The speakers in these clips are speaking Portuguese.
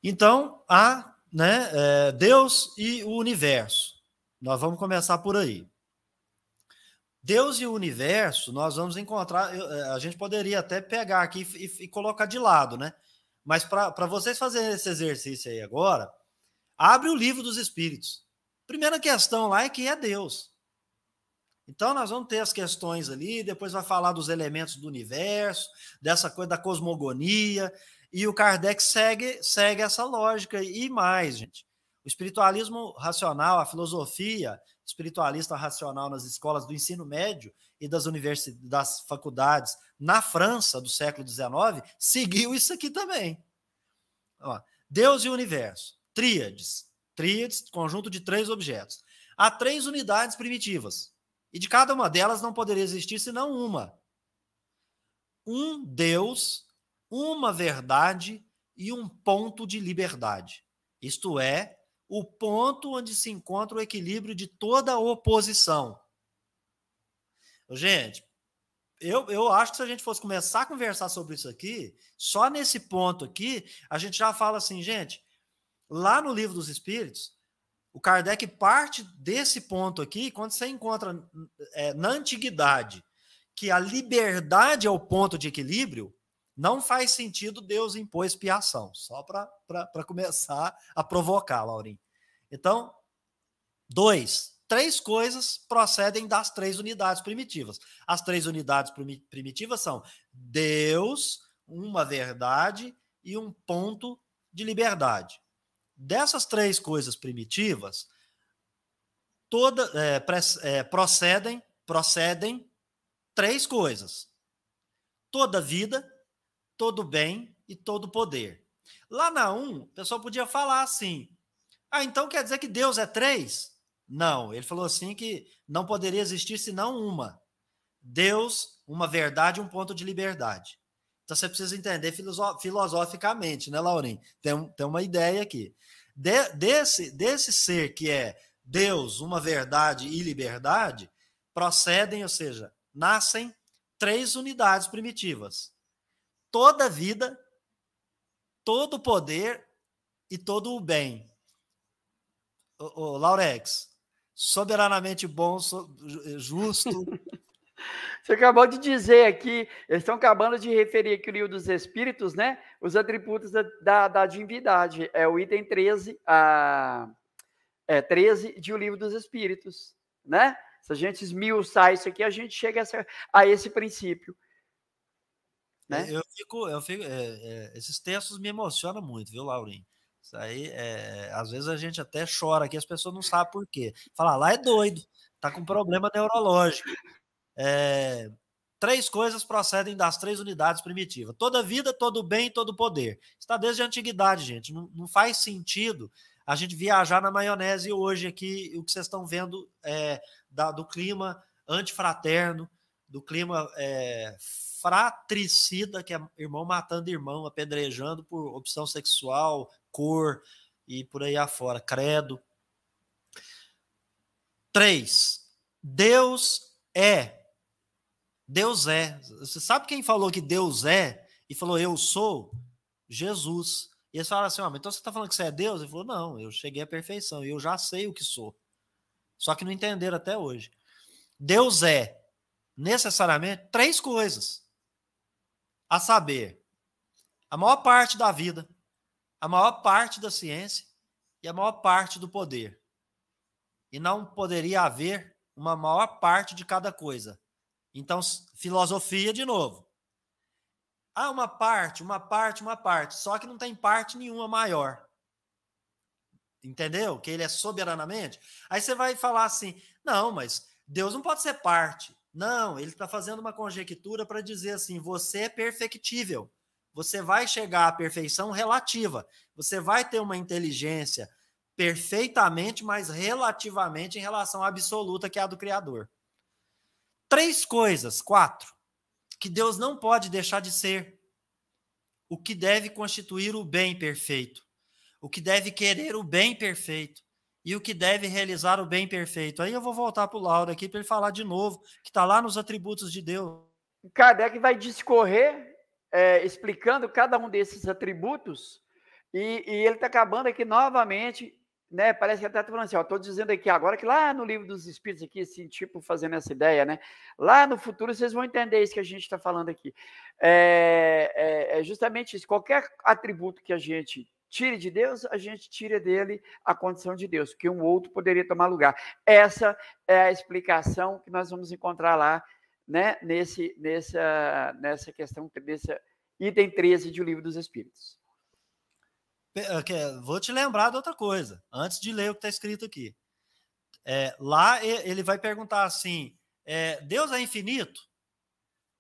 Então, há, né, Deus e o universo. Nós vamos começar por aí. Deus e o universo, nós vamos encontrar. A gente poderia até pegar aqui e colocar de lado, né? Mas para vocês fazerem esse exercício aí agora, abre o livro dos Espíritos. Primeira questão lá é que é Deus. Então, nós vamos ter as questões ali, depois vai falar dos elementos do universo, dessa coisa da cosmogonia, e o Kardec segue essa lógica e mais, gente. O espiritualismo racional, a filosofia espiritualista racional nas escolas do ensino médio e das universidades, das faculdades na França do século XIX, seguiu isso aqui também. Ó, Deus e o universo, tríades, conjunto de 3 objetos. Há 3 unidades primitivas, e de cada uma delas não poderia existir senão uma. Um Deus, uma verdade e um ponto de liberdade. Isto é, o ponto onde se encontra o equilíbrio de toda oposição. Gente, eu acho que se a gente fosse começar a conversar sobre isso aqui, só nesse ponto aqui, a gente já fala assim, gente, lá no Livro dos Espíritos, o Kardec parte desse ponto aqui, quando você encontra na antiguidade que a liberdade é o ponto de equilíbrio, não faz sentido Deus impor expiação, só para começar a provocar, Laurinho. Então, 3 coisas procedem das 3 unidades primitivas. As 3 unidades primitivas são Deus, uma verdade e um ponto de liberdade. Dessas 3 coisas primitivas, procedem 3 coisas: toda vida, todo bem e todo poder. Lá na 1, o pessoal podia falar assim: então quer dizer que Deus é 3? Não, ele falou assim que não poderia existir senão uma. Deus, uma verdade e um ponto de liberdade. Então você precisa entender filosoficamente, né, Laurinho? Tem uma ideia aqui. Desse ser que é Deus, uma verdade e liberdade, procedem, ou seja, nascem 3 unidades primitivas: toda vida, todo poder e todo o bem. Laurex, soberanamente bom, justo. Você acabou de dizer aqui, eles estão acabando de referir aqui o livro dos Espíritos, né? Os atributos da divindade. É o item 13, 13 de O Livro dos Espíritos, né? Se a gente esmiuçar isso aqui, a gente chega a esse princípio. Né? Esses textos me emocionam muito, viu, Laurinho? Isso aí, às vezes a gente até chora aqui, as pessoas não sabem por quê. Fala, lá é doido, tá com problema neurológico. 3 coisas procedem das 3 unidades primitivas: toda vida, todo bem e todo poder. Está desde a antiguidade, gente. Não faz sentido a gente viajar na maionese hoje aqui, o que vocês estão vendo do clima antifraterno, do clima fratricida, que é irmão matando irmão, apedrejando por opção sexual, cor e por aí afora, credo. 3. Deus é. Deus é. Você sabe quem falou que Deus é e falou eu sou? Jesus. E eles falaram assim, então você está falando que você é Deus? Ele falou, não, eu cheguei à perfeição, eu já sei o que sou. Só que não entenderam até hoje. Deus é, necessariamente, 3 coisas. A saber, a maior parte da vida, a maior parte da ciência e a maior parte do poder. E não poderia haver uma maior parte de cada coisa. Então, filosofia de novo. Uma parte, só que não tem parte nenhuma maior. Entendeu? Que ele é soberanamente. Aí você vai falar assim, não, mas Deus não pode ser parte. Não, ele está fazendo uma conjectura para dizer assim, você é perfectível. Você vai chegar à perfeição relativa. Você vai ter uma inteligência perfeitamente, mas relativamente em relação à absoluta, que é a do Criador. 3 coisas, 4, que Deus não pode deixar de ser: o que deve constituir o bem perfeito, o que deve querer o bem perfeito e o que deve realizar o bem perfeito. Aí eu vou voltar para o Lauro aqui para ele falar de novo, que está lá nos atributos de Deus. Kardec vai discorrer, explicando cada um desses atributos, E ele está acabando aqui novamente, né? Parece que ele está falando assim, ó, estou dizendo aqui agora que lá no livro dos Espíritos, aqui, assim, tipo, fazendo essa ideia, né? Lá no futuro vocês vão entender isso que a gente está falando aqui. É justamente isso. Qualquer atributo que a gente tire de Deus, a gente tira dele a condição de Deus, que um outro poderia tomar lugar. Essa é a explicação que nós vamos encontrar lá, né? Nessa questão, nesse item 13 de O Livro dos Espíritos. Vou te lembrar de outra coisa, antes de ler o que está escrito aqui. Lá ele vai perguntar assim, Deus é infinito?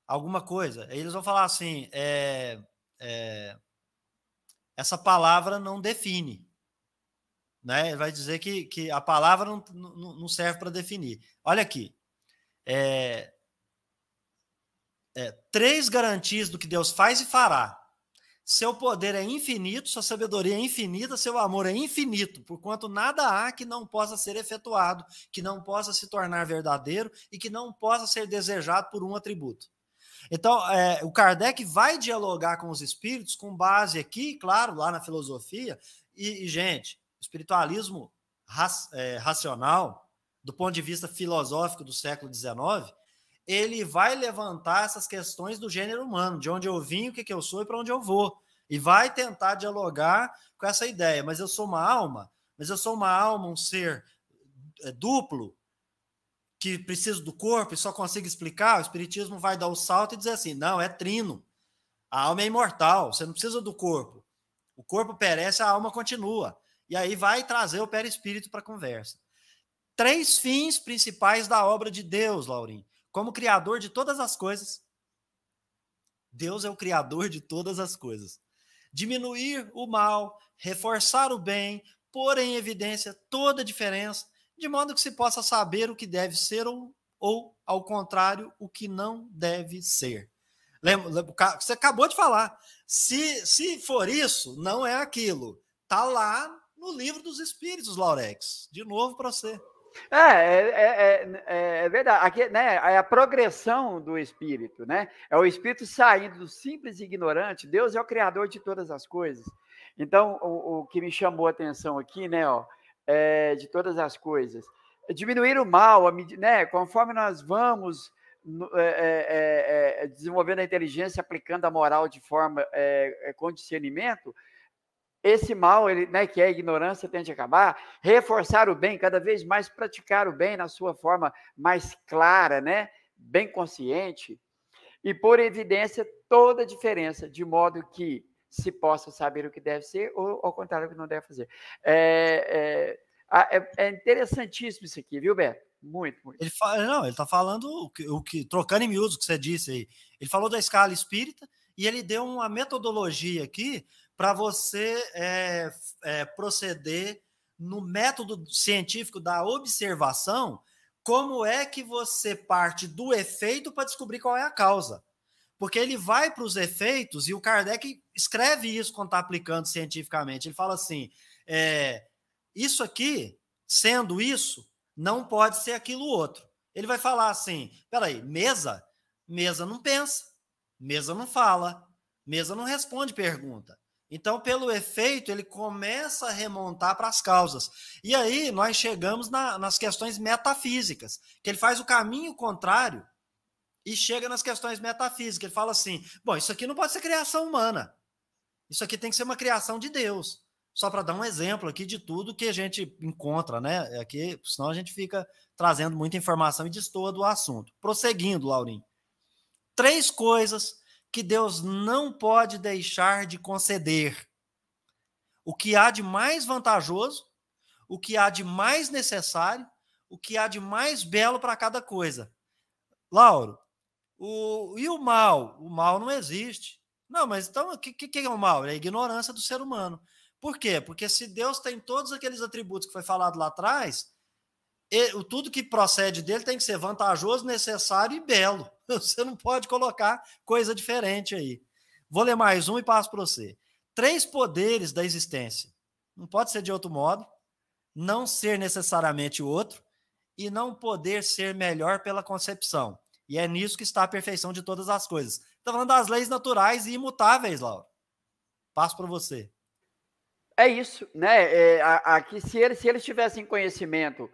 Alguma coisa. Aí eles vão falar assim, essa palavra não define. Né? Ele vai dizer que a palavra não serve para definir. Olha aqui. 3 garantias do que Deus faz e fará. Seu poder é infinito, sua sabedoria é infinita, seu amor é infinito, porquanto nada há que não possa ser efetuado, que não possa se tornar verdadeiro e que não possa ser desejado por um atributo. Então, o Kardec vai dialogar com os espíritos com base aqui, claro, lá na filosofia, e gente, espiritualismo racional, do ponto de vista filosófico do século XIX, ele vai levantar essas questões do gênero humano, de onde eu vim, o que eu sou e para onde eu vou. E vai tentar dialogar com essa ideia. Mas eu sou uma alma, um ser duplo, que precisa do corpo e só consigo explicar. O espiritismo vai dar o salto e dizer assim, não, é trino. A alma é imortal, você não precisa do corpo. O corpo perece, a alma continua. E aí vai trazer o perispírito para a conversa. 3 fins principais da obra de Deus, Laurinho. Como criador de todas as coisas. Deus é o criador de todas as coisas. Diminuir o mal, reforçar o bem, pôr em evidência toda a diferença, de modo que se possa saber o que deve ser ou ao contrário, o que não deve ser. Você acabou de falar. Se for isso, não é aquilo. Está lá no Livro dos Espíritos, Laurex. De novo para você. É verdade. Aqui, né, é a progressão do espírito, né? É o espírito saindo do simples e ignorante. Deus é o criador de todas as coisas. Então, o que me chamou a atenção aqui, né, de todas as coisas, diminuir o mal, né? Conforme nós vamos desenvolvendo a inteligência, aplicando a moral de forma com discernimento. Esse mal, né, que é a ignorância, tende a acabar, reforçar o bem, cada vez mais praticar o bem na sua forma mais clara, né, bem consciente, e pôr em evidência toda a diferença, de modo que se possa saber o que deve ser ou, ao contrário, o que não deve fazer. É interessantíssimo isso aqui, viu, Beto? Muito, muito. Ele está falando trocando em miúdos o que você disse aí. Ele falou da escala espírita e ele deu uma metodologia aqui para você proceder no método científico da observação, como é que você parte do efeito para descobrir qual é a causa. Porque ele vai para os efeitos, e o Kardec escreve isso quando está aplicando cientificamente. Ele fala assim, isso aqui, sendo isso, não pode ser aquilo outro. Ele vai falar assim, peraí, mesa não pensa, mesa não fala, mesa não responde pergunta. Então, pelo efeito, ele começa a remontar para as causas. E aí, nós chegamos nas questões metafísicas, que ele faz o caminho contrário e chega nas questões metafísicas. Ele fala assim, bom, isso aqui não pode ser criação humana. Isso aqui tem que ser uma criação de Deus. Só para dar um exemplo aqui de tudo que a gente encontra, né? Aqui, senão a gente fica trazendo muita informação e destoa do assunto. Prosseguindo, Laurinho. 3 coisas que Deus não pode deixar de conceder. O que há de mais vantajoso, o que há de mais necessário, o que há de mais belo para cada coisa. Lauro, e o mal? O mal não existe. Não, mas então o que é o mal? É a ignorância do ser humano. Por quê? Porque se Deus tem todos aqueles atributos que foi falado lá atrás, tudo que procede dele tem que ser vantajoso, necessário e belo. Você não pode colocar coisa diferente aí. Vou ler mais um e passo para você. 3 poderes da existência. Não pode ser de outro modo, não ser necessariamente outro e não poder ser melhor pela concepção. E é nisso que está a perfeição de todas as coisas. Está falando das leis naturais e imutáveis, Laura. Passo para você. É isso, né? Aqui, se eles tivessem conhecimento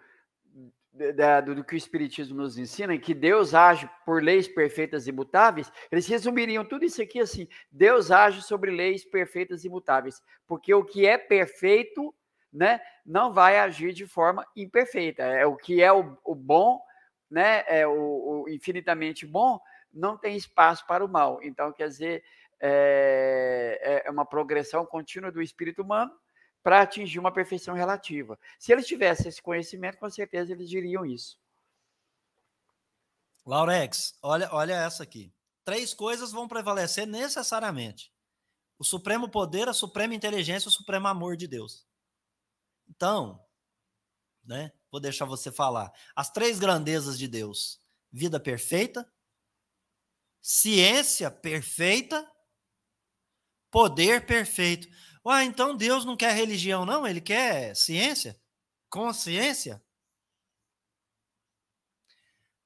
do que o Espiritismo nos ensina, que Deus age por leis perfeitas e imutáveis, eles resumiriam tudo isso aqui assim: Deus age sobre leis perfeitas e imutáveis, porque o que é perfeito, né, não vai agir de forma imperfeita. É o que é o bom, né, o infinitamente bom, não tem espaço para o mal. Então, quer dizer, é uma progressão contínua do espírito humano para atingir uma perfeição relativa. Se eles tivessem esse conhecimento, com certeza eles diriam isso. Laurex, olha essa aqui. 3 coisas vão prevalecer necessariamente: o supremo poder, a suprema inteligência, o supremo amor de Deus. Então, né, vou deixar você falar. As 3 grandezas de Deus: vida perfeita, ciência perfeita, poder perfeito. Ué, então Deus não quer religião, não? Ele quer ciência? Consciência?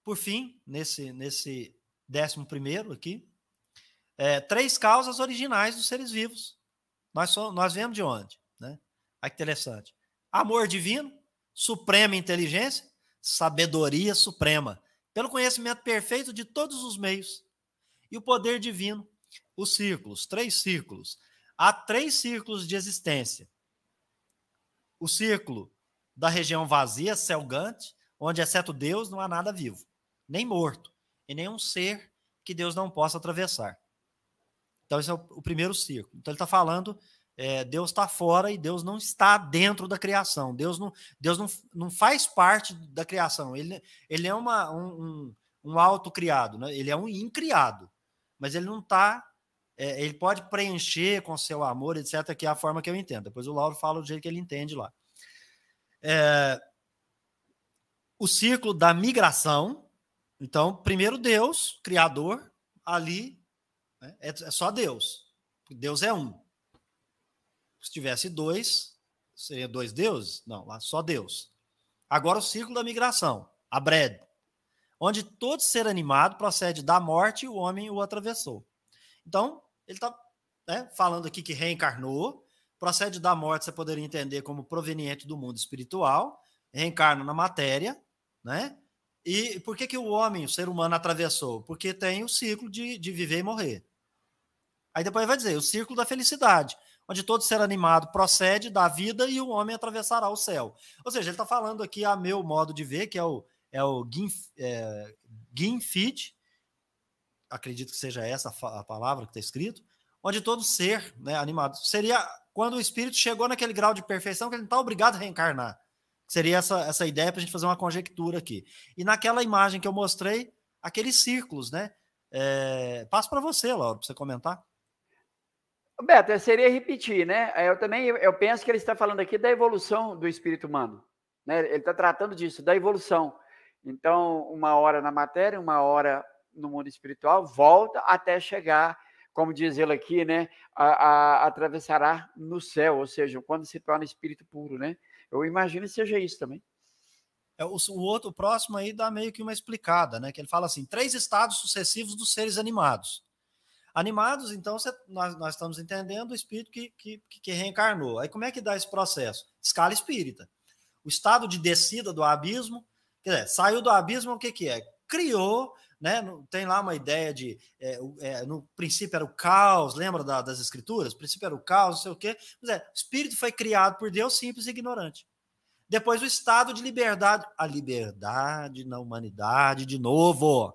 Por fim, nesse 11º aqui, 3 causas originais dos seres vivos. Nós viemos de onde? Né? Olha que interessante. Amor divino, suprema inteligência, sabedoria suprema, pelo conhecimento perfeito de todos os meios. E o poder divino, os círculos, 3 círculos. Há 3 círculos de existência. O círculo da região vazia, selgante, onde, exceto Deus, não há nada vivo, nem morto, e nenhum ser que Deus não possa atravessar. Então, esse é o primeiro círculo. Então, ele está falando, Deus está fora e Deus não está dentro da criação. Deus não faz parte da criação. Ele é um autocriado, né? Ele é um incriado, mas ele não está... ele pode preencher com seu amor, etc., que é a forma que eu entendo. Depois o Lauro fala do jeito que ele entende lá. O ciclo da migração. Então, primeiro Deus, Criador, ali, né, é só Deus. Deus é um. Se tivesse 2, seria 2 deuses? Não, lá só Deus. Agora o ciclo da migração, a Brede, onde todo ser animado procede da morte e o homem o atravessou. Então, ele está falando aqui que reencarnou, procede da morte, você poderia entender como proveniente do mundo espiritual, reencarna na matéria, né? E por que o homem, o ser humano, atravessou? Porque tem o ciclo de viver e morrer. Aí depois vai dizer, o círculo da felicidade, onde todo ser animado procede da vida e o homem atravessará o céu. Ou seja, ele está falando aqui, a meu modo de ver, que é o Ginfid, acredito que seja essa a palavra que está escrito, onde todo ser, né, animado, seria quando o espírito chegou naquele grau de perfeição que ele não está obrigado a reencarnar. Seria essa ideia para a gente fazer uma conjectura aqui. E naquela imagem que eu mostrei, aqueles círculos, né? Passo para você, Laura, para você comentar. Beto, seria repetir, né? Eu penso que ele está falando aqui da evolução do espírito humano, né? Ele está tratando disso, da evolução. Então, uma hora na matéria, uma hora no mundo espiritual, volta até chegar, como diz ele aqui, né? Atravessará no céu, ou seja, quando se torna espírito puro, né? Eu imagino que seja isso também. O próximo aí dá meio que uma explicada, né? Que ele fala assim: 3 estados sucessivos dos seres animados. Animados, então, nós estamos entendendo o espírito que reencarnou. Aí como é que dá esse processo? Escala espírita. O estado de descida do abismo, quer dizer, saiu do abismo, o que é? Criou, né? Tem lá uma ideia de, no princípio era o caos, lembra das escrituras? No princípio era o caos, não sei o quê. Mas o espírito foi criado por Deus simples e ignorante. Depois o estado de liberdade, a liberdade na humanidade de novo.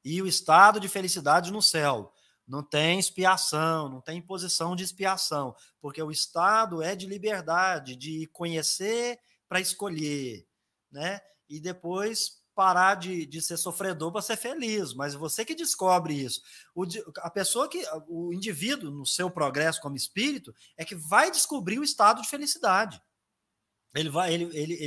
E o estado de felicidade no céu. Não tem expiação, não tem imposição de expiação, porque o estado é de liberdade, de conhecer para escolher, né? E depois parar de ser sofredor para ser feliz, mas você que descobre isso. O indivíduo, no seu progresso como espírito, é que vai descobrir o estado de felicidade. Ele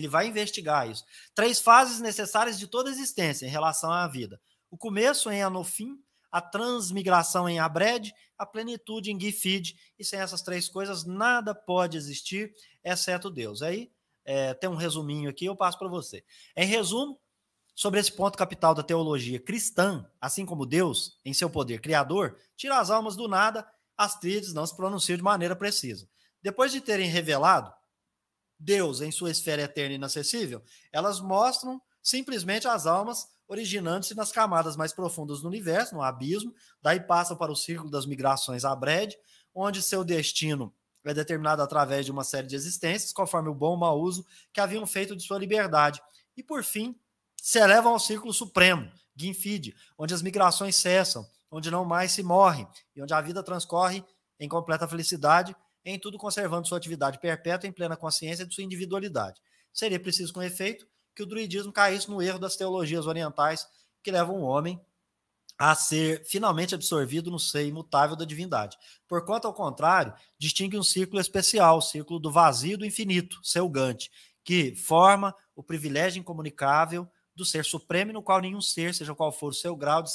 vai investigar isso. 3 fases necessárias de toda a existência em relação à vida. O começo em Anofim, a transmigração em Abred, a plenitude em Gifid, e sem essas 3 coisas nada pode existir, exceto Deus. Aí tem um resuminho aqui, eu passo para você. Em resumo, sobre esse ponto capital da teologia cristã, assim como Deus, em seu poder criador, tira as almas do nada, as tríades não se pronunciam de maneira precisa. Depois de terem revelado Deus em sua esfera eterna e inacessível, elas mostram simplesmente as almas originando-se nas camadas mais profundas do universo, no abismo, daí passam para o círculo das migrações Abred, onde seu destino é determinado através de uma série de existências, conforme o bom ou mau uso que haviam feito de sua liberdade. E, por fim, se elevam ao círculo supremo, Ginfid, onde as migrações cessam, onde não mais se morre, e onde a vida transcorre em completa felicidade, em tudo conservando sua atividade perpétua em plena consciência de sua individualidade. Seria preciso, com efeito, que o druidismo caísse no erro das teologias orientais que levam o homem a ser finalmente absorvido no seio imutável da divindade. Porquanto, ao contrário, distingue um círculo especial, o círculo do vazio do infinito, Selgante, que forma o privilégio incomunicável do ser supremo, no qual nenhum ser, seja qual for o seu grau de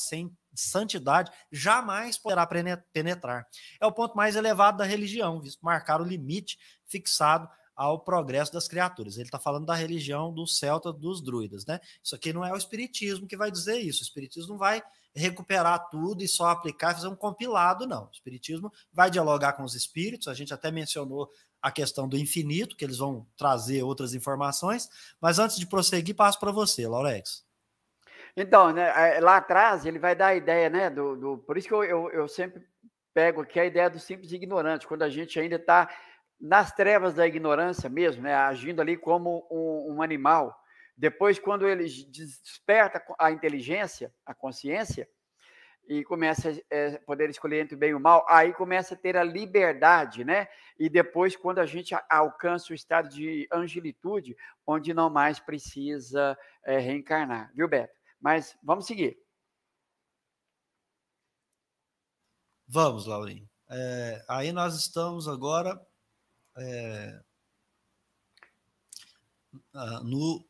santidade, jamais poderá penetrar. É o ponto mais elevado da religião, visto marcar o limite fixado ao progresso das criaturas. Ele está falando da religião dos celtas, dos druidas, né? Isso aqui não é o espiritismo que vai dizer isso. O espiritismo não vai recuperar tudo e só aplicar, fazer um compilado, não. O espiritismo vai dialogar com os espíritos, a gente até mencionou a questão do infinito, que eles vão trazer outras informações, mas antes de prosseguir, passo para você, Laurex. Então, né, lá atrás ele vai dar a ideia, né, por isso que eu sempre pego aqui a ideia do simples ignorante, quando a gente ainda está nas trevas da ignorância mesmo, né, agindo ali como um animal. Depois, quando ele desperta a inteligência, a consciência, e começa a poder escolher entre o bem e o mal, aí começa a ter a liberdade, né? E depois, quando a gente alcança o estado de angelitude, onde não mais precisa reencarnar, viu, Beto? Mas vamos seguir. Vamos, Laurinho. Aí nós estamos agora no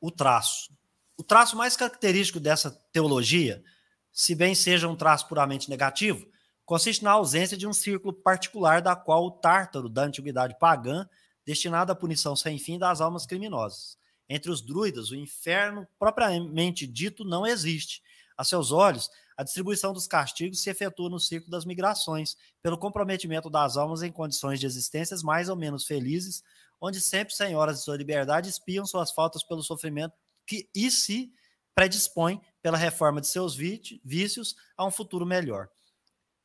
o traço. O traço mais característico dessa teologia, se bem seja um traço puramente negativo, consiste na ausência de um círculo particular da qual o Tártaro da antiguidade pagã, destinado à punição sem fim das almas criminosas. Entre os druidas, o inferno propriamente dito não existe. A seus olhos, a distribuição dos castigos se efetua no círculo das migrações, pelo comprometimento das almas em condições de existências mais ou menos felizes, onde sempre senhoras de sua liberdade espiam suas faltas pelo sofrimento e se predispõem pela reforma de seus vícios a um futuro melhor.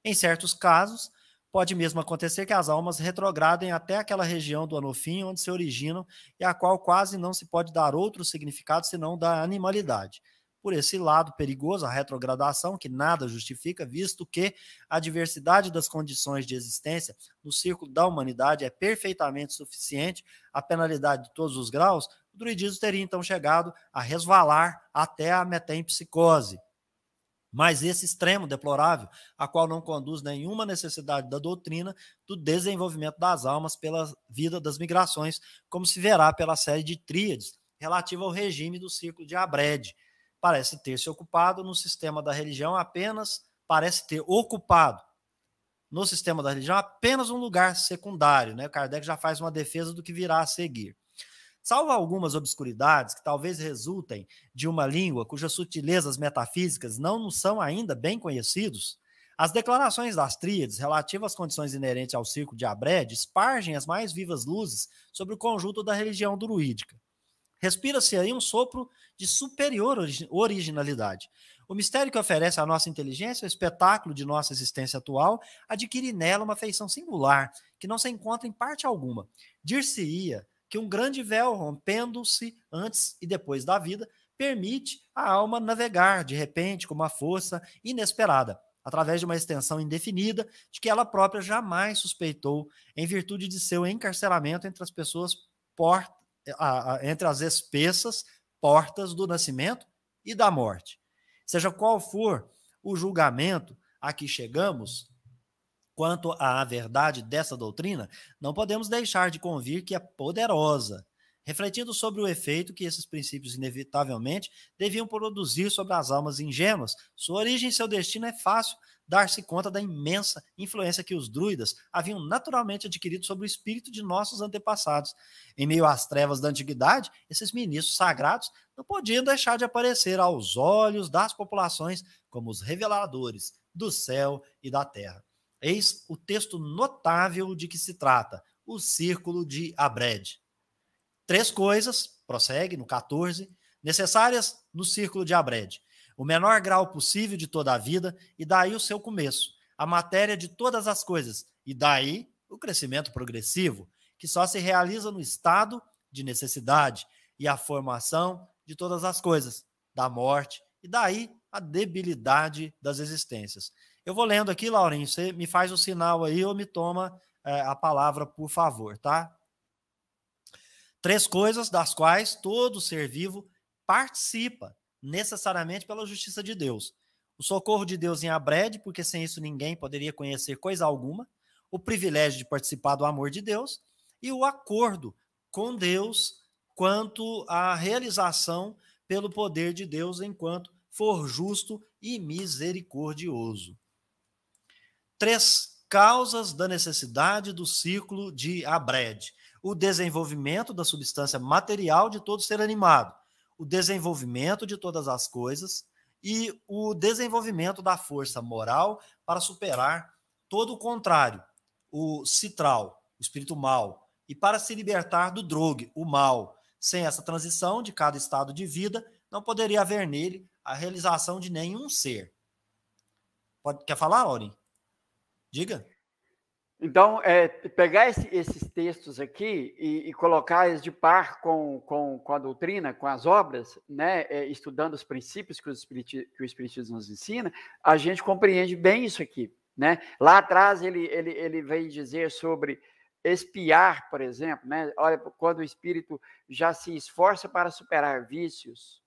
Em certos casos, pode mesmo acontecer que as almas retrogradem até aquela região do Anofim onde se originam e a qual quase não se pode dar outro significado senão da animalidade. Por esse lado perigoso, a retrogradação, que nada justifica, visto que a diversidade das condições de existência no círculo da humanidade é perfeitamente suficiente, a penalidade de todos os graus, o druidismo teria então chegado a resvalar até a metempsicose. Mas esse extremo deplorável, a qual não conduz nenhuma necessidade da doutrina do desenvolvimento das almas pela vida das migrações, como se verá pela série de tríades relativa ao regime do círculo de Abred. Parece ter se ocupado no sistema da religião apenas, parece ter ocupado no sistema da religião apenas um lugar secundário, né? Kardec já faz uma defesa do que virá a seguir. Salvo algumas obscuridades que talvez resultem de uma língua cujas sutilezas metafísicas não nos são ainda bem conhecidos, as declarações das tríades relativas às condições inerentes ao círculo de Abred espargem as mais vivas luzes sobre o conjunto da religião druídica. Respira-se aí um sopro de superior originalidade. O mistério que oferece à nossa inteligência, o espetáculo de nossa existência atual, adquire nela uma feição singular, que não se encontra em parte alguma. Dir-se-ia que um grande véu, rompendo-se antes e depois da vida, permite à alma navegar, de repente, com uma força inesperada, através de uma extensão indefinida, de que ela própria jamais suspeitou, em virtude de seu encarceramento entre as pessoas entre as espessas portas do nascimento e da morte. Seja qual for o julgamento a que chegamos quanto à verdade dessa doutrina, não podemos deixar de convir que é poderosa, refletindo sobre o efeito que esses princípios inevitavelmente deviam produzir sobre as almas ingênuas. Sua origem e seu destino é fácil dar-se conta da imensa influência que os druidas haviam naturalmente adquirido sobre o espírito de nossos antepassados. Em meio às trevas da antiguidade, esses ministros sagrados não podiam deixar de aparecer aos olhos das populações como os reveladores do céu e da terra. Eis o texto notável de que se trata, o círculo de Abred. 3 coisas, prossegue no 14, necessárias no círculo de Abred. O menor grau possível de toda a vida, e daí o seu começo. A matéria de todas as coisas, e daí o crescimento progressivo, que só se realiza no estado de necessidade, e a formação de todas as coisas, da morte, e daí a debilidade das existências. Eu vou lendo aqui, Laurinho, você me faz o sinal aí ou me toma a palavra, por favor, tá? 3 coisas das quais todo ser vivo participa, necessariamente pela justiça de Deus. O socorro de Deus em Abred, porque sem isso ninguém poderia conhecer coisa alguma, o privilégio de participar do amor de Deus e o acordo com Deus quanto à realização pelo poder de Deus enquanto for justo e misericordioso. 3 causas da necessidade do círculo de Abred: o desenvolvimento da substância material de todo ser animado, o desenvolvimento de todas as coisas e o desenvolvimento da força moral para superar todo o contrário, o citral, o espírito mau, e para se libertar do drog, o mal. Sem essa transição de cada estado de vida, não poderia haver nele a realização de nenhum ser. Quer falar, Aurim? Diga. Então, pegar esses textos aqui e colocar eles de par com a doutrina, com as obras, né, estudando os princípios que o Espiritismo nos ensina, a gente compreende bem isso aqui. Né? Lá atrás ele vem dizer sobre espiar, por exemplo, né? Olha, quando o espírito já se esforça para superar vícios.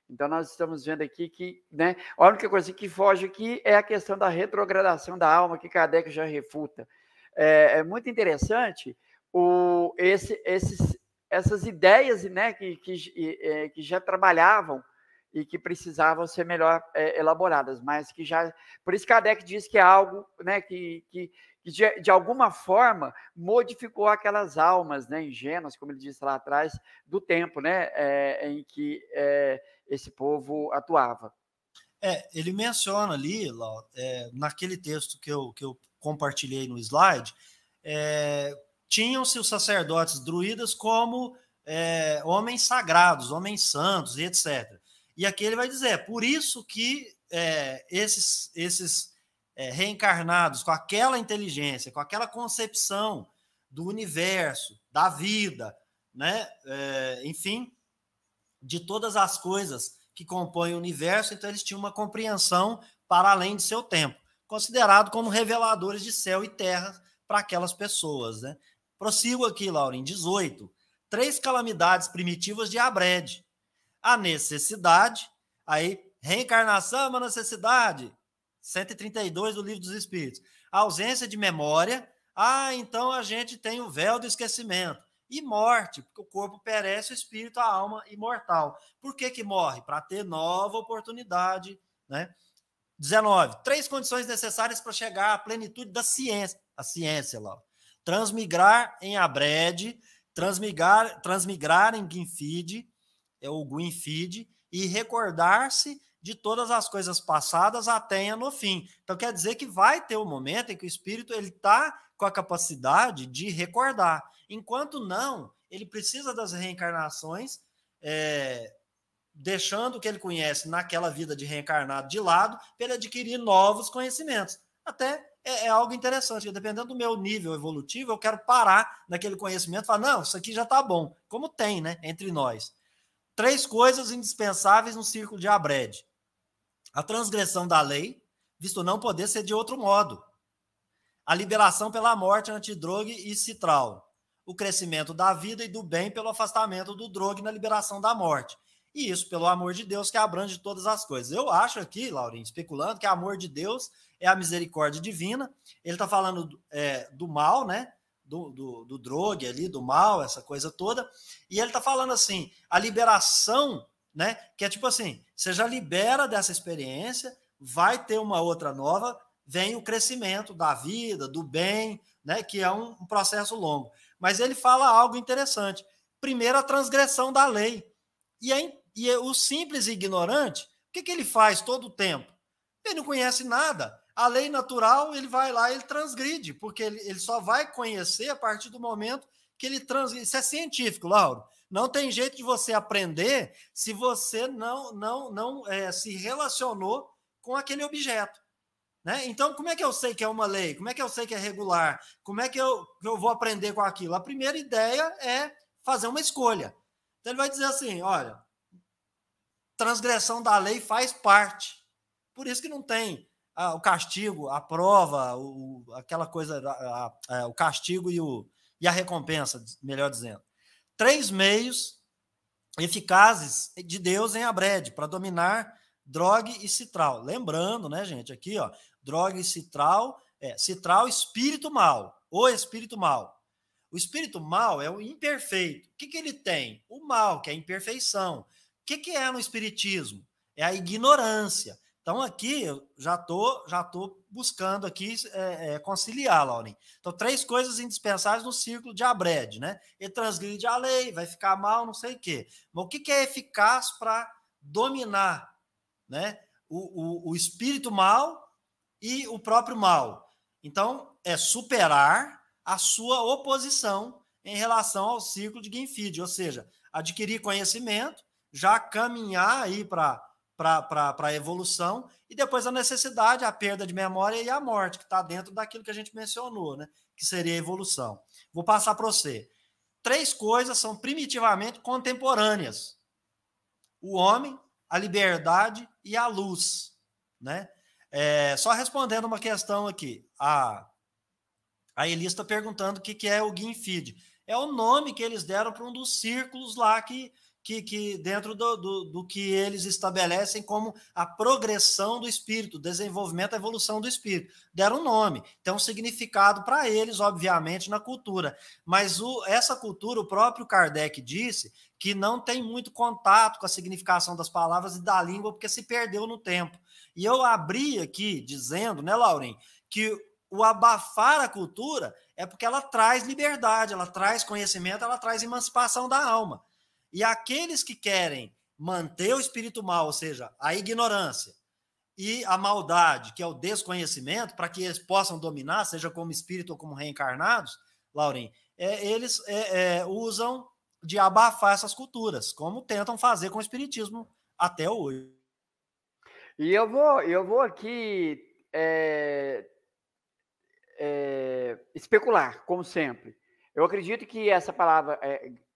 Então, nós estamos vendo aqui que, né, a única coisa que foge aqui é a questão da retrogradação da alma, que Kardec já refuta. É muito interessante essas ideias, né, que já trabalhavam e que precisavam ser melhor elaboradas, mas que já... Por isso Kardec diz que é algo, né, que de alguma forma modificou aquelas almas, né, ingênuas, como ele disse lá atrás, do tempo, né, em que esse povo atuava. Ele menciona ali, naquele texto que eu compartilhei no slide, tinham-se os sacerdotes druidas como homens sagrados, homens santos e etc. E aqui ele vai dizer, por isso que esses reencarnados com aquela inteligência, com aquela concepção do universo, da vida, né, enfim, de todas as coisas que compõem o universo, então eles tinham uma compreensão para além de seu tempo, considerado como reveladores de céu e terra para aquelas pessoas. Né? Prossigo aqui, Laurim, 18. 3 calamidades primitivas de Abred. A necessidade, aí, reencarnação é uma necessidade, 132 do Livro dos Espíritos. A ausência de memória, então a gente tem o véu do esquecimento. E morte, porque o corpo perece, o espírito, a alma imortal. Por que morre? Para ter nova oportunidade. Né? 19. 3 condições necessárias para chegar à plenitude da ciência. A ciência lá. Transmigrar em Abred, transmigrar em Guinfide, o Guinfide, e recordar-se de todas as coisas passadas até no fim. Então quer dizer que vai ter um momento em que o espírito está com a capacidade de recordar. Enquanto não, ele precisa das reencarnações, deixando o que ele conhece naquela vida de reencarnado de lado, para ele adquirir novos conhecimentos. Até é algo interessante, dependendo do meu nível evolutivo, eu quero parar naquele conhecimento e falar, não, isso aqui já está bom, como tem, né, entre nós. 3 coisas indispensáveis no círculo de Abred. A transgressão da lei, visto não poder ser de outro modo. A liberação pela morte antidrogue e citral. O crescimento da vida e do bem pelo afastamento do drogue na liberação da morte. E isso pelo amor de Deus que abrange todas as coisas. Eu acho aqui, Laurinho, especulando, que o amor de Deus é a misericórdia divina. Ele está falando do mal, né? Do drogue ali, do mal, essa coisa toda. E ele está falando assim, a liberação, né? Que é tipo assim, você já libera dessa experiência, vai ter uma outra nova, vem o crescimento da vida, do bem, né? Que é um processo longo. Mas ele fala algo interessante. Primeiro, a transgressão da lei. E o simples ignorante, o que ele faz todo o tempo? Ele não conhece nada. A lei natural, ele vai lá e ele transgride, porque ele só vai conhecer a partir do momento que ele transgride. Isso é científico, Lauro. Não tem jeito de você aprender se você não se relacionou com aquele objeto. Né? Então, como é que eu sei que é uma lei? Como é que eu sei que é regular? Como é que eu vou aprender com aquilo? A primeira ideia é fazer uma escolha. Então, ele vai dizer assim, olha, transgressão da lei faz parte. Por isso que não tem o castigo, a prova, aquela coisa, o castigo e a recompensa, melhor dizendo. 3 meios eficazes de Deus em Abrede para dominar droga e citral. Lembrando, né, gente, aqui, ó, droga e citral, citral, espírito mal, o espírito mal. O espírito mal é o imperfeito. O que ele tem? O mal, que é a imperfeição. O que é no espiritismo? É a ignorância. Então, aqui, eu já tô buscando aqui conciliar, Lauren. Então, 3 coisas indispensáveis no círculo de Abrede, né? Ele transgride a lei, vai ficar mal, não sei o quê. Mas o que é eficaz para dominar, né? O espírito mal e o próprio mal. Então, é superar a sua oposição em relação ao círculo de Guinfid, ou seja, adquirir conhecimento, já caminhar aí para a evolução, e depois a necessidade, a perda de memória e a morte, que está dentro daquilo que a gente mencionou, né? Que seria a evolução. Vou passar para você. 3 coisas são primitivamente contemporâneas: o homem, a liberdade e a luz, né? Só respondendo uma questão aqui, a Elis está perguntando o que é o Guinfid. É o nome que eles deram para um dos círculos lá que dentro do que eles estabelecem como a progressão do espírito, o desenvolvimento, a evolução do espírito. Deram um nome, tem um significado para eles, obviamente, na cultura. Mas essa cultura, o próprio Kardec disse que não tem muito contato com a significação das palavras e da língua, porque se perdeu no tempo. E eu abri aqui dizendo, né, Lauren, que o abafar a cultura é porque ela traz liberdade, ela traz conhecimento, ela traz emancipação da alma. E aqueles que querem manter o espírito mal, ou seja, a ignorância, e a maldade, que é o desconhecimento, para que eles possam dominar, seja como espírito ou como reencarnados, Lauren, eles usam de abafar essas culturas, como tentam fazer com o espiritismo até hoje. E eu vou aqui especular, como sempre. Eu acredito que essa palavra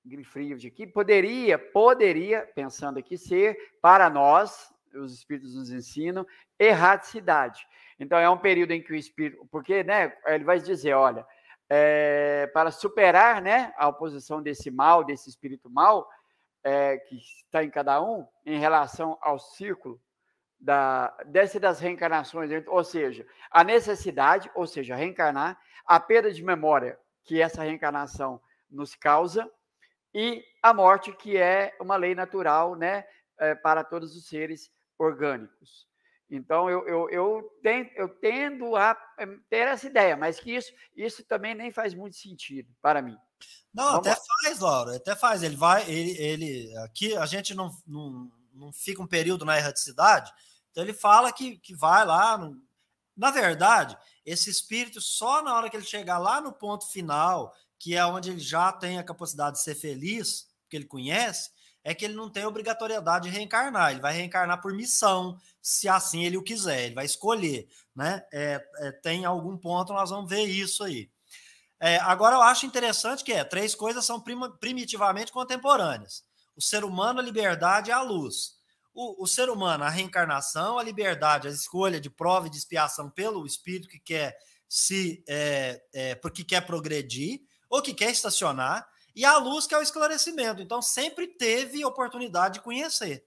Guinfid aqui poderia, pensando aqui, ser para nós, os espíritos nos ensinam, erraticidade. Então, é um período em que o espírito... Porque, né, ele vai dizer, olha, para superar, né, a oposição desse mal, desse espírito mal, que está em cada um, em relação ao círculo das reencarnações, ou seja, a necessidade, ou seja, reencarnar, a perda de memória que essa reencarnação nos causa, e a morte, que é uma lei natural, né, para todos os seres orgânicos. Então, eu tendo a ter essa ideia, mas que isso também nem faz muito sentido para mim. Não, até faz, Laura, até faz. Aqui a gente não fica um período na erraticidade, então ele fala que vai lá. Na verdade, esse espírito, só na hora que ele chegar lá no ponto final, que é onde ele já tem a capacidade de ser feliz, que ele conhece, é que ele não tem obrigatoriedade de reencarnar. Ele vai reencarnar por missão, se assim ele o quiser, ele vai escolher, né? Tem algum ponto, nós vamos ver isso aí. Agora, eu acho interessante que 3 coisas são primitivamente contemporâneas: o ser humano, a liberdade e a luz. O ser humano, a reencarnação, a liberdade, a escolha de prova e de expiação pelo espírito que quer porque quer progredir ou que quer estacionar, e a luz, que é o esclarecimento. Então, sempre teve oportunidade de conhecer.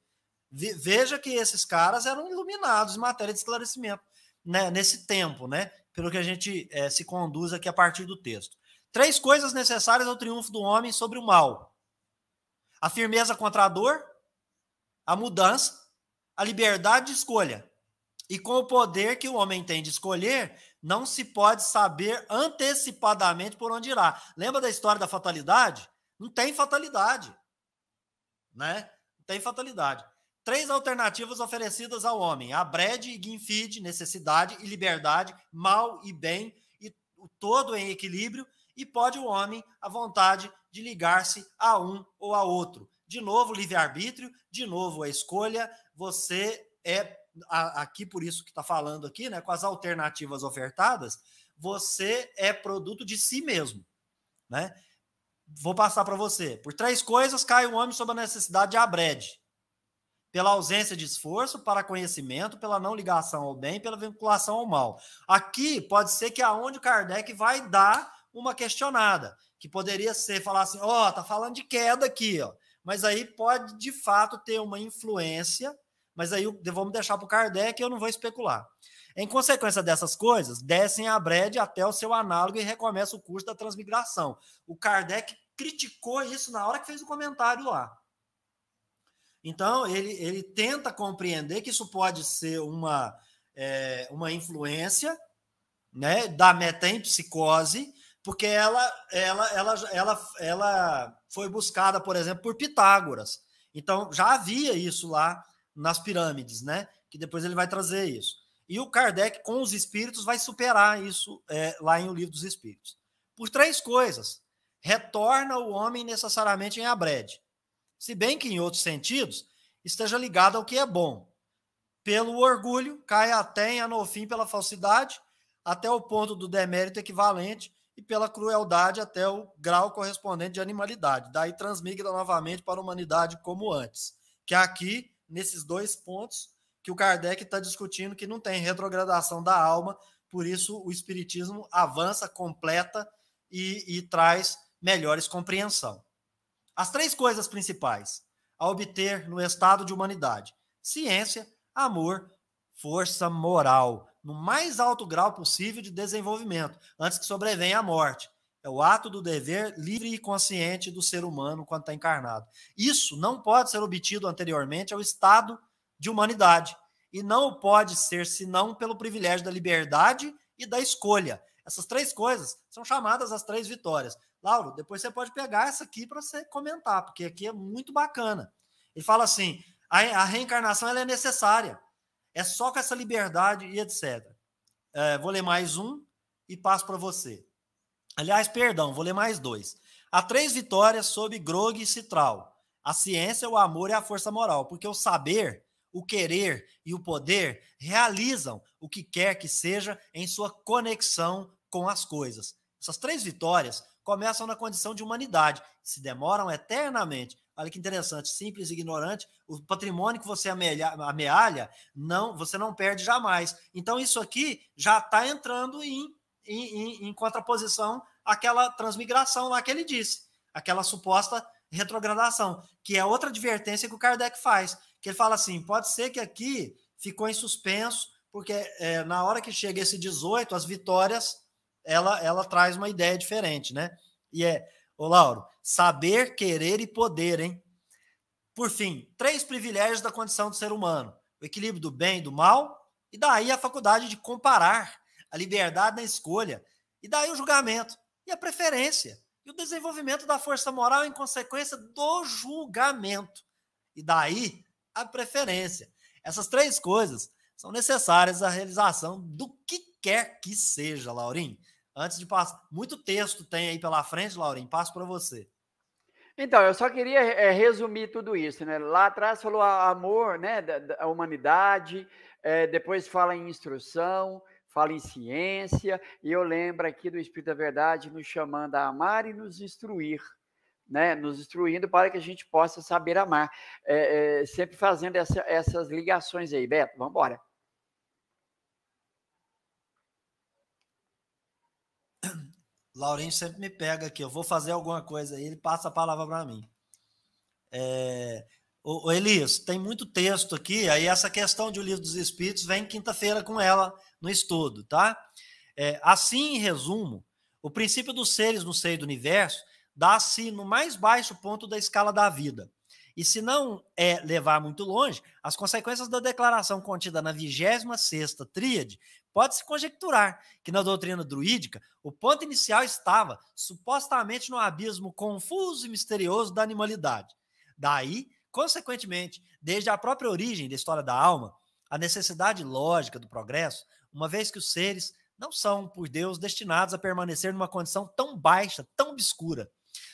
Veja que esses caras eram iluminados em matéria de esclarecimento, né, nesse tempo, né? Pelo que a gente se conduz aqui a partir do texto. 3 coisas necessárias ao triunfo do homem sobre o mal: a firmeza contra a dor, a mudança, a liberdade de escolha. E com o poder que o homem tem de escolher, não se pode saber antecipadamente por onde irá. Lembra da história da fatalidade? Não tem fatalidade, né? Não tem fatalidade. 3 alternativas oferecidas ao homem: Abred e Guinfid, necessidade e liberdade, mal e bem, e o todo em equilíbrio, e pode o homem a vontade de ligar-se a um ou a outro. De novo, livre-arbítrio, de novo a escolha, você aqui por isso que está falando aqui, né, com as alternativas ofertadas, você é produto de si mesmo, né? Vou passar para você. Por 3 coisas cai o homem sob a necessidade de Abred: pela ausência de esforço, para conhecimento, pela não ligação ao bem, pela vinculação ao mal. Aqui pode ser que aonde o Kardec vai dar uma questionada, que poderia ser falar assim, tá falando de queda aqui, mas aí pode de fato ter uma influência, mas aí vamos deixar para o Kardec e eu não vou especular. Em consequência dessas coisas, descem a Brede até o seu análogo e recomeça o curso da transmigração. O Kardec criticou isso na hora que fez o comentário lá. Então, ele tenta compreender que isso pode ser uma influência, né, da metempsicose, porque ela foi buscada, por exemplo, por Pitágoras. Então, já havia isso lá nas pirâmides, né, que depois ele vai trazer isso. E o Kardec, com os espíritos, vai superar isso lá em O Livro dos Espíritos. Por 3 coisas. Retorna o homem necessariamente em Abred, se bem que em outros sentidos esteja ligado ao que é bom. Pelo orgulho, cai até em Anofim pela falsidade, até o ponto do demérito equivalente, e pela crueldade até o grau correspondente de animalidade. Daí transmigra novamente para a humanidade como antes. Que é aqui, nesses 2 pontos, que o Kardec está discutindo que não tem retrogradação da alma, por isso o Espiritismo avança, completa e traz melhores compreensão. As 3 coisas principais a obter no estado de humanidade: ciência, amor, força moral, no mais alto grau possível de desenvolvimento, antes que sobrevenha a morte. É o ato do dever livre e consciente do ser humano quando está encarnado. Isso não pode ser obtido anteriormente ao estado de humanidade, e não pode ser senão pelo privilégio da liberdade e da escolha. Essas 3 coisas são chamadas as 3 vitórias. Lauro, depois você pode pegar essa aqui para você comentar, porque aqui é muito bacana. Ele fala assim, a reencarnação ela é necessária, é só com essa liberdade e etc. Vou ler mais um e passo para você. Aliás, perdão, vou ler mais 2. Há 3 vitórias sob Grog e Citral: a ciência, o amor e a força moral, porque o saber, o querer e o poder realizam o que quer que seja em sua conexão com as coisas. Essas 3 vitórias começam na condição de humanidade, se demoram eternamente. Olha que interessante, simples e ignorante, o patrimônio que você amealha, você não perde jamais. Então isso aqui já está entrando em contraposição àquela transmigração lá que ele disse, aquela suposta retrogradação, que é outra advertência que o Kardec faz, que ele fala assim, pode ser que aqui ficou em suspenso, porque na hora que chega esse 18, as vitórias, ela traz uma ideia diferente, né? E ô Lauro, saber, querer e poder, hein? Por fim, 3 privilégios da condição do ser humano: o equilíbrio do bem e do mal, e daí a faculdade de comparar, a liberdade na escolha, e daí o julgamento, e a preferência, e o desenvolvimento da força moral em consequência do julgamento, e daí a preferência. Essas 3 coisas são necessárias à realização do que quer que seja, Laurinho. Antes de passar, muito texto tem aí pela frente, Laurinho, passo para você. Então, eu só queria resumir tudo isso, né? Lá atrás falou amor, né, da humanidade, depois fala em instrução, fala em ciência, e eu lembro aqui do Espírito da Verdade nos chamando a amar e nos instruir, né? Nos instruindo para que a gente possa saber amar. Sempre fazendo essas ligações aí. Beto, vamos embora. Laurinho sempre me pega aqui, eu vou fazer alguma coisa aí, ele passa a palavra para mim. Elias, tem muito texto aqui, aí essa questão de O Livro dos Espíritos vem quinta-feira com ela no estudo, tá? Assim, em resumo, o princípio dos seres no seio do universo dá-se no mais baixo ponto da escala da vida. E se não levar muito longe, as consequências da declaração contida na 26ª tríade, pode-se conjecturar que na doutrina druídica o ponto inicial estava supostamente no abismo confuso e misterioso da animalidade. Daí, Consequentemente, desde a própria origem da história da alma, a necessidade lógica do progresso, uma vez que os seres não são, por Deus, destinados a permanecer numa condição tão baixa, tão obscura.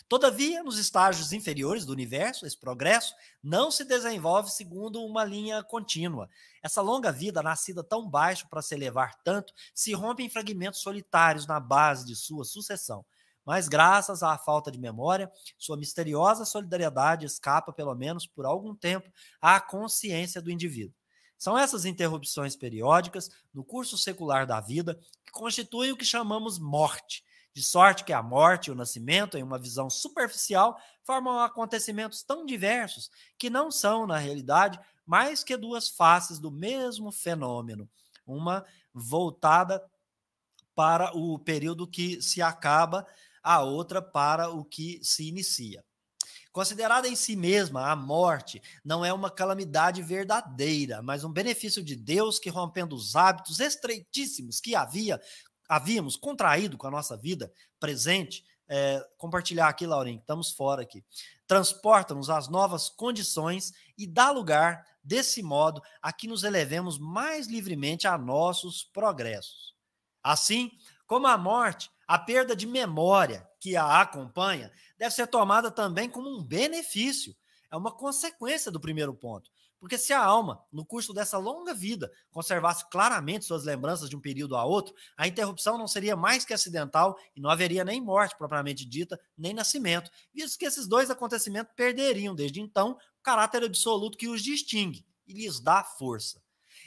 Todavia, nos estágios inferiores do universo, esse progresso não se desenvolve segundo uma linha contínua. Essa longa vida, nascida tão baixo para se elevar tanto, se rompe em fragmentos solitários na base de sua sucessão. Mas, graças à falta de memória, sua misteriosa solidariedade escapa, pelo menos por algum tempo, à consciência do indivíduo. São essas interrupções periódicas no curso secular da vida que constituem o que chamamos morte, de sorte que a morte e o nascimento, em uma visão superficial, formam acontecimentos tão diversos que não são, na realidade, mais que duas faces do mesmo fenômeno, uma voltada para o período que se acaba, a outra para o que se inicia. Considerada em si mesma, a morte não é uma calamidade verdadeira, mas um benefício de Deus que, rompendo os hábitos estreitíssimos que havíamos contraído com a nossa vida presente, compartilhar aqui, Laurinho, estamos fora aqui, transporta-nos às novas condições e dá lugar, desse modo, a que nos elevemos mais livremente a nossos progressos. Assim, como a morte, a perda de memória que a acompanha deve ser tomada também como um benefício. É uma consequência do primeiro ponto. Porque se a alma, no curso dessa longa vida, conservasse claramente suas lembranças de um período a outro, a interrupção não seria mais que acidental e não haveria nem morte propriamente dita, nem nascimento, visto que esses dois acontecimentos perderiam, desde então, o caráter absoluto que os distingue e lhes dá força.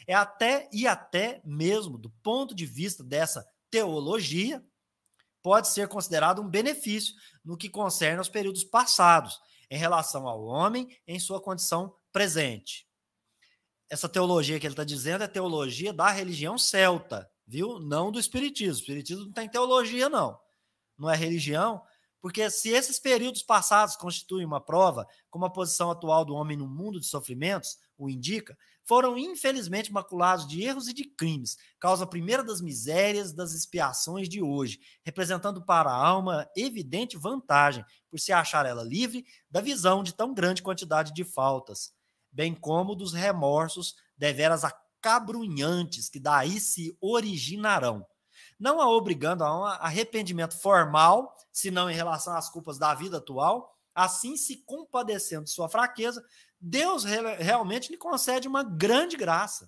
Até mesmo do ponto de vista dessa teologia, pode ser considerado um benefício no que concerne aos períodos passados, em relação ao homem em sua condição presente. Essa teologia que ele está dizendo é teologia da religião celta, viu? Não do espiritismo. O espiritismo não tem teologia, não. Não é religião, porque se esses períodos passados constituem uma prova, como a posição atual do homem no mundo de sofrimentos o indica, foram infelizmente maculados de erros e de crimes, causa primeira das misérias das expiações de hoje, representando para a alma evidente vantagem, por se achar ela livre da visão de tão grande quantidade de faltas, bem como dos remorsos deveras acabrunhantes que daí se originarão, não a obrigando a um arrependimento formal, senão em relação às culpas da vida atual, assim se compadecendo de sua fraqueza, Deus realmente lhe concede uma grande graça.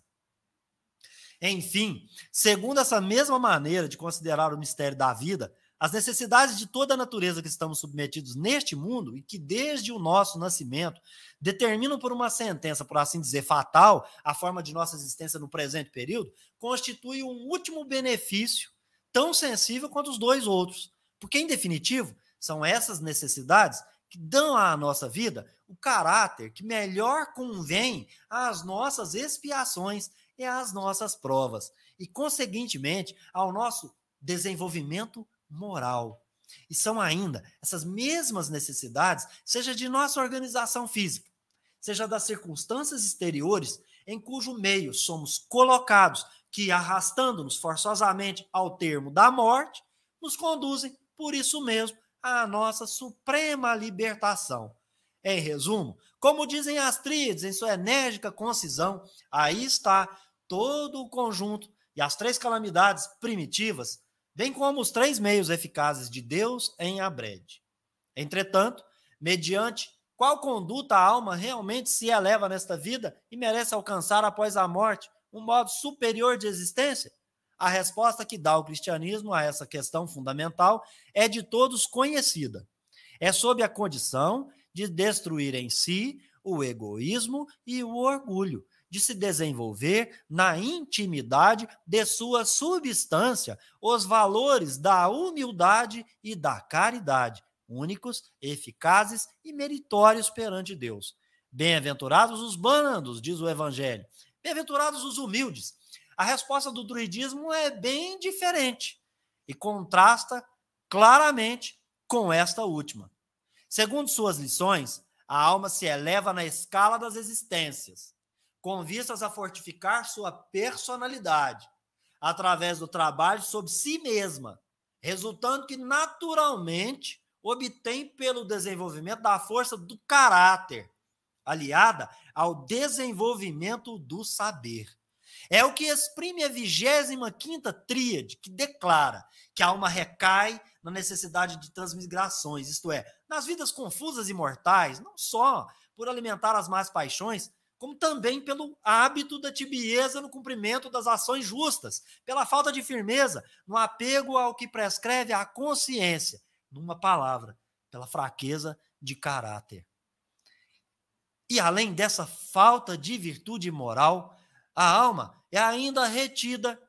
Enfim, segundo essa mesma maneira de considerar o mistério da vida, as necessidades de toda a natureza que estamos submetidos neste mundo e que desde o nosso nascimento determinam por uma sentença, por assim dizer, fatal, a forma de nossa existência no presente período, constitui um último benefício tão sensível quanto os dois outros. Porque, em definitivo, são essas necessidades que dão à nossa vida o caráter que melhor convém às nossas expiações e às nossas provas, e, conseguintemente, ao nosso desenvolvimento moral. E são ainda essas mesmas necessidades, seja de nossa organização física, seja das circunstâncias exteriores em cujo meio somos colocados, que, arrastando-nos forçosamente ao termo da morte, nos conduzem, por isso mesmo, à nossa suprema libertação. Em resumo, como dizem as tríades em sua enérgica concisão, aí está todo o conjunto e as três calamidades primitivas, bem como os três meios eficazes de Deus em abrede. Entretanto, mediante qual conduta a alma realmente se eleva nesta vida e merece alcançar após a morte um modo superior de existência? A resposta que dá o cristianismo a essa questão fundamental é de todos conhecida. É sob a condição de destruir em si o egoísmo e o orgulho, de se desenvolver na intimidade de sua substância os valores da humildade e da caridade, únicos, eficazes e meritórios perante Deus. Bem-aventurados os brandos, diz o Evangelho. Bem-aventurados os humildes. A resposta do druidismo é bem diferente e contrasta claramente com esta última. Segundo suas lições, a alma se eleva na escala das existências, com vistas a fortificar sua personalidade, através do trabalho sobre si mesma, resultando que naturalmente obtém pelo desenvolvimento da força do caráter, aliada ao desenvolvimento do saber. É o que exprime a 25ª tríade, que declara que a alma recai na necessidade de transmigrações, isto é, nas vidas confusas e mortais, não só por alimentar as más paixões, como também pelo hábito da tibieza no cumprimento das ações justas, pela falta de firmeza no apego ao que prescreve a consciência, numa palavra, pela fraqueza de caráter. E além dessa falta de virtude moral, a alma é ainda retida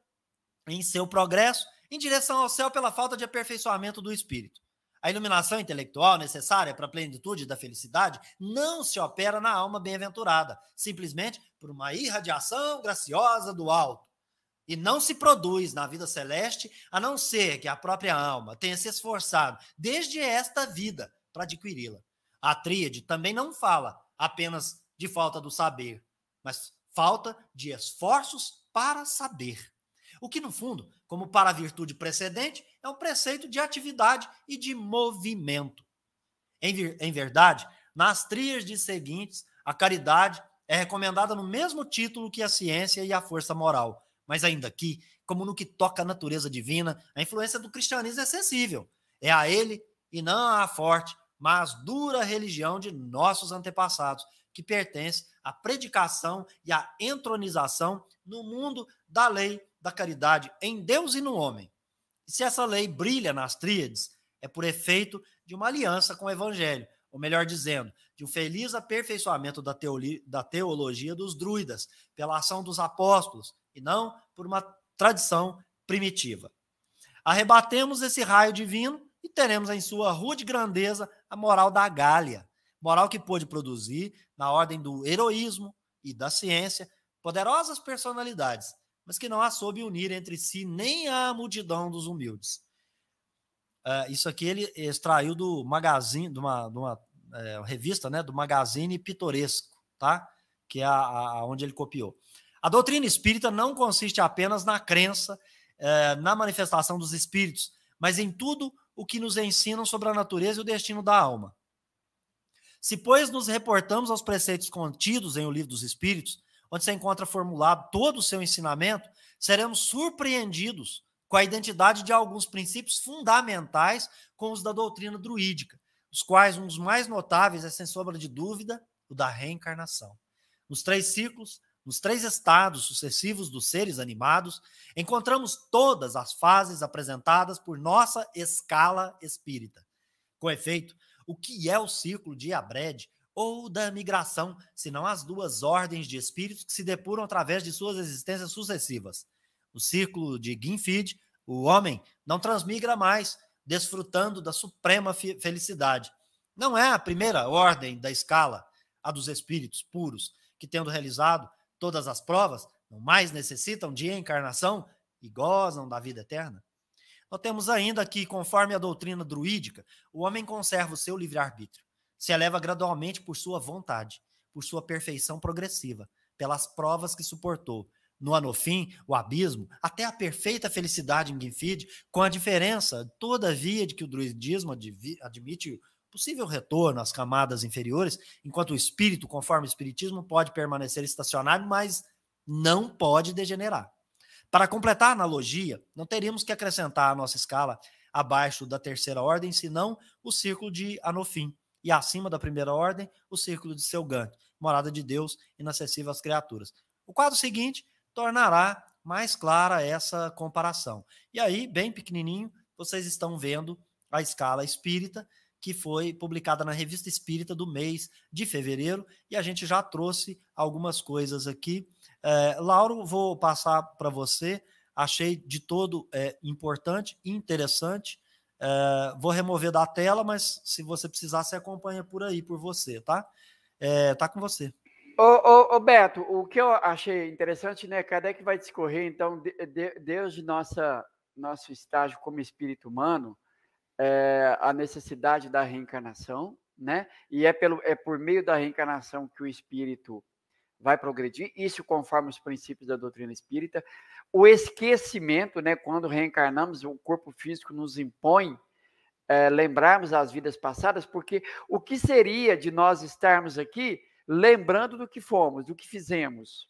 em seu progresso em direção ao céu pela falta de aperfeiçoamento do espírito. A iluminação intelectual necessária para a plenitude da felicidade não se opera na alma bem-aventurada, simplesmente por uma irradiação graciosa do alto. E não se produz na vida celeste, a não ser que a própria alma tenha se esforçado desde esta vida para adquiri-la. A tríade também não fala apenas de falta do saber, mas falta de esforços para saber. O que, no fundo, como para a virtude precedente, é um preceito de atividade e de movimento. Em verdade, nas tríades seguintes, a caridade é recomendada no mesmo título que a ciência e a força moral. Mas ainda aqui, como no que toca à natureza divina, a influência do cristianismo é sensível. É a ele, e não à forte, mas dura religião de nossos antepassados, que pertence à predicação e à entronização no mundo da lei da caridade em Deus e no homem. E se essa lei brilha nas tríades, é por efeito de uma aliança com o evangelho, ou melhor dizendo, de um feliz aperfeiçoamento da teologia dos druidas, pela ação dos apóstolos, e não por uma tradição primitiva. Arrebatemos esse raio divino e teremos em sua rude grandeza a moral da Gália, moral que pôde produzir, na ordem do heroísmo e da ciência, poderosas personalidades, mas que não a soube unir entre si nem a multidão dos humildes. Isso aqui ele extraiu do magazine, de uma revista, né, do Magazine Pitoresco, tá? Que é onde ele copiou. A doutrina espírita não consiste apenas na crença, na manifestação dos espíritos, mas em tudo o que nos ensinam sobre a natureza e o destino da alma. Se, pois, nos reportamos aos preceitos contidos em O Livro dos Espíritos, onde se encontra formulado todo o seu ensinamento, seremos surpreendidos com a identidade de alguns princípios fundamentais com os da doutrina druídica, dos quais um dos mais notáveis é, sem sombra de dúvida, o da reencarnação. Nos 3 ciclos, nos 3 estados sucessivos dos seres animados, encontramos todas as fases apresentadas por nossa escala espírita. Com efeito, o que é o ciclo de Abrede ou da migração, senão as 2 ordens de espíritos que se depuram através de suas existências sucessivas? No ciclo de Guinfid, o homem não transmigra mais, desfrutando da suprema felicidade. Não é a primeira ordem da escala, a dos espíritos puros, que, tendo realizado todas as provas, não mais necessitam de encarnação e gozam da vida eterna? Notemos ainda que, conforme a doutrina druídica, o homem conserva o seu livre-arbítrio, se eleva gradualmente por sua vontade, por sua perfeição progressiva, pelas provas que suportou. No Anofim, o abismo, até a perfeita felicidade em Guinfid, com a diferença, todavia, de que o druidismo admite possível retorno às camadas inferiores, enquanto o espírito, conforme o espiritismo, pode permanecer estacionário, mas não pode degenerar. Para completar a analogia, não teríamos que acrescentar à nossa escala abaixo da 3ª ordem, senão o círculo de Anofim, e acima da 1ª ordem, o círculo de Selgant, morada de Deus, inacessível às criaturas. O quadro seguinte tornará mais clara essa comparação. E aí, bem pequenininho, vocês estão vendo a escala espírita, que foi publicada na Revista Espírita do mês de fevereiro, e a gente já trouxe algumas coisas aqui. Lauro, vou passar para você, achei de todo importante e interessante. Vou remover da tela, mas se você precisar, você acompanha por aí, por você, tá? Tá com você. Ô Beto, o que eu achei interessante, né? Kardec vai discorrer, então, desde nosso estágio como espírito humano, a necessidade da reencarnação, né? E é por meio da reencarnação que o espírito vai progredir, isso conforme os princípios da doutrina espírita. O esquecimento, né? Quando reencarnamos, o corpo físico nos impõe lembrarmos as vidas passadas, porque o que seria de nós estarmos aqui lembrando do que fomos, do que fizemos.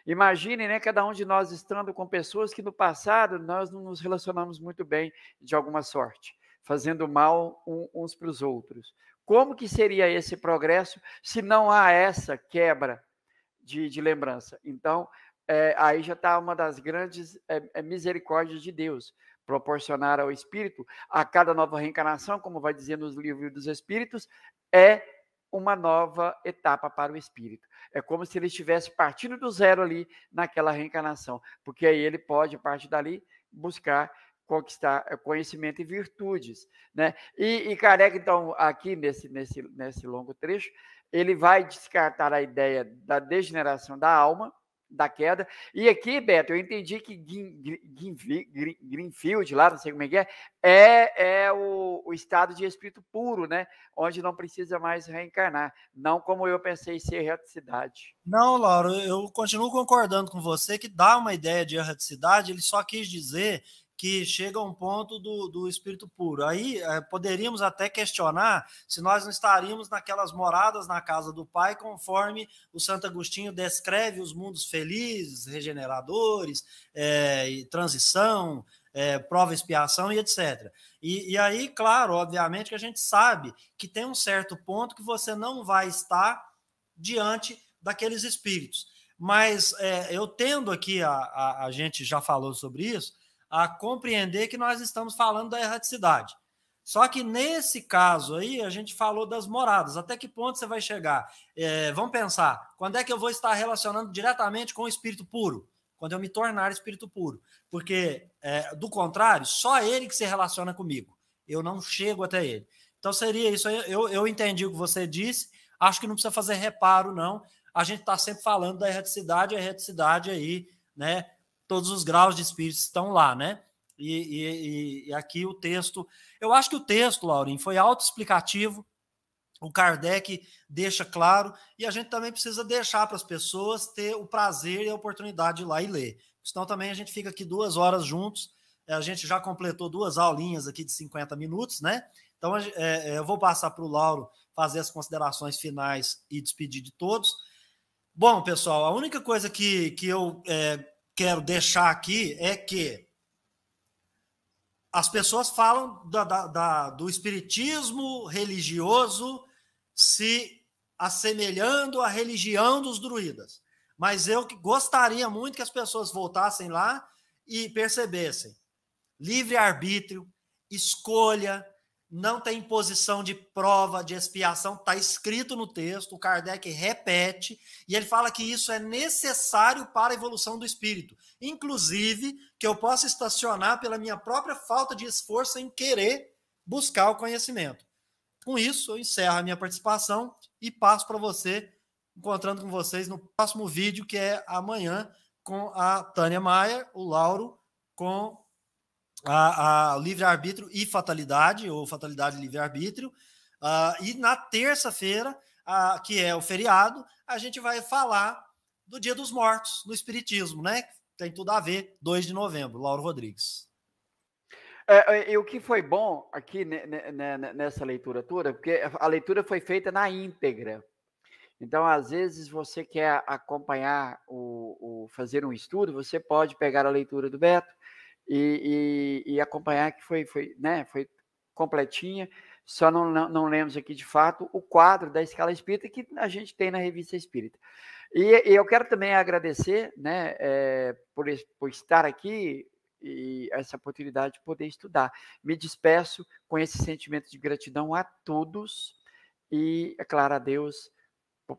Imagine, né, cada um de nós estando com pessoas que no passado nós não nos relacionamos muito bem de alguma sorte, fazendo mal uns para os outros. Como que seria esse progresso se não há essa quebra de lembrança? Então, aí já está uma das grandes misericórdias de Deus, proporcionar ao Espírito, a cada nova reencarnação, como vai dizer nos livros dos Espíritos, é uma nova etapa para o Espírito. É como se ele estivesse partindo do zero ali naquela reencarnação, porque aí ele pode, a partir dali, buscar conquistar conhecimento e virtudes, né? E Kardec, então, aqui nesse longo trecho, ele vai descartar a ideia da degeneração da alma, da queda. E aqui, Beto, eu entendi que Greenfield, lá, não sei como é o estado de espírito puro, né? Onde não precisa mais reencarnar. Não como eu pensei ser erraticidade. Não, Laura, eu continuo concordando com você que dá uma ideia de erraticidade, ele só quis dizer que chega a um ponto do espírito puro. Aí poderíamos até questionar se nós não estaríamos naquelas moradas na casa do Pai, conforme o Santo Agostinho descreve os mundos felizes, regeneradores, transição, prova, expiação e etc. E aí, claro, obviamente que a gente sabe que tem um certo ponto que você não vai estar diante daqueles espíritos. Mas eu tendo aqui, a gente já falou sobre isso, a compreender que nós estamos falando da erraticidade. Só que nesse caso aí, a gente falou das moradas. Até que ponto você vai chegar? Vamos pensar, quando é que eu vou estar relacionando diretamente com o espírito puro? Quando eu me tornar espírito puro. Porque, do contrário, só ele que se relaciona comigo. Eu não chego até ele. Então seria isso. Eu entendi o que você disse. Acho que não precisa fazer reparo, não. A gente está sempre falando da erraticidade, a erraticidade aí, né? Todos os graus de espírito estão lá, né? E aqui o texto... Eu acho que o texto, Laurinho, foi autoexplicativo, o Kardec deixa claro, e a gente também precisa deixar para as pessoas ter o prazer e a oportunidade de ir lá e ler. Senão também a gente fica aqui 2 horas juntos, a gente já completou 2 aulinhas aqui de 50 minutos, né? Então eu vou passar para o Lauro fazer as considerações finais e despedir de todos. Bom, pessoal, a única coisa que eu quero deixar aqui é que as pessoas falam do espiritismo religioso se assemelhando à religião dos druidas. Mas eu gostaria muito que as pessoas voltassem lá e percebessem livre-arbítrio, escolha, não tem imposição de prova, de expiação, está escrito no texto, o Kardec repete, e ele fala que isso é necessário para a evolução do espírito. Inclusive, que eu possa estacionar pela minha própria falta de esforço em querer buscar o conhecimento. Com isso, eu encerro a minha participação e passo para você, encontrando com vocês no próximo vídeo, que é amanhã, com a Tânia Maia, o Lauro, com a livre-arbítrio e fatalidade, ou fatalidade e livre-arbítrio. E na terça-feira, que é o feriado, a gente vai falar do Dia dos Mortos, no Espiritismo, né? Tem tudo a ver, 2 de novembro, Lauro Rodrigues. E o que foi bom aqui nessa leitura toda, porque a leitura foi feita na íntegra. Então, às vezes, você quer acompanhar fazer um estudo, você pode pegar a leitura do Beto, e acompanhar que foi completinha, só não lemos aqui de fato o quadro da escala espírita que a gente tem na Revista Espírita. E eu quero também agradecer, né, por estar aqui e essa oportunidade de poder estudar. Me despeço com esse sentimento de gratidão a todos e, é claro, a Deus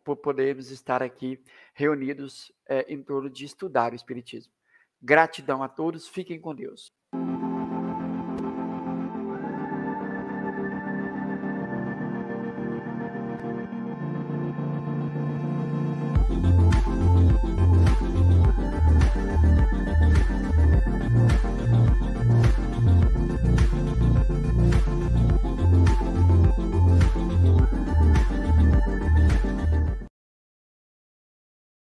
por podermos estar aqui reunidos em torno de estudar o Espiritismo. Gratidão a todos, fiquem com Deus.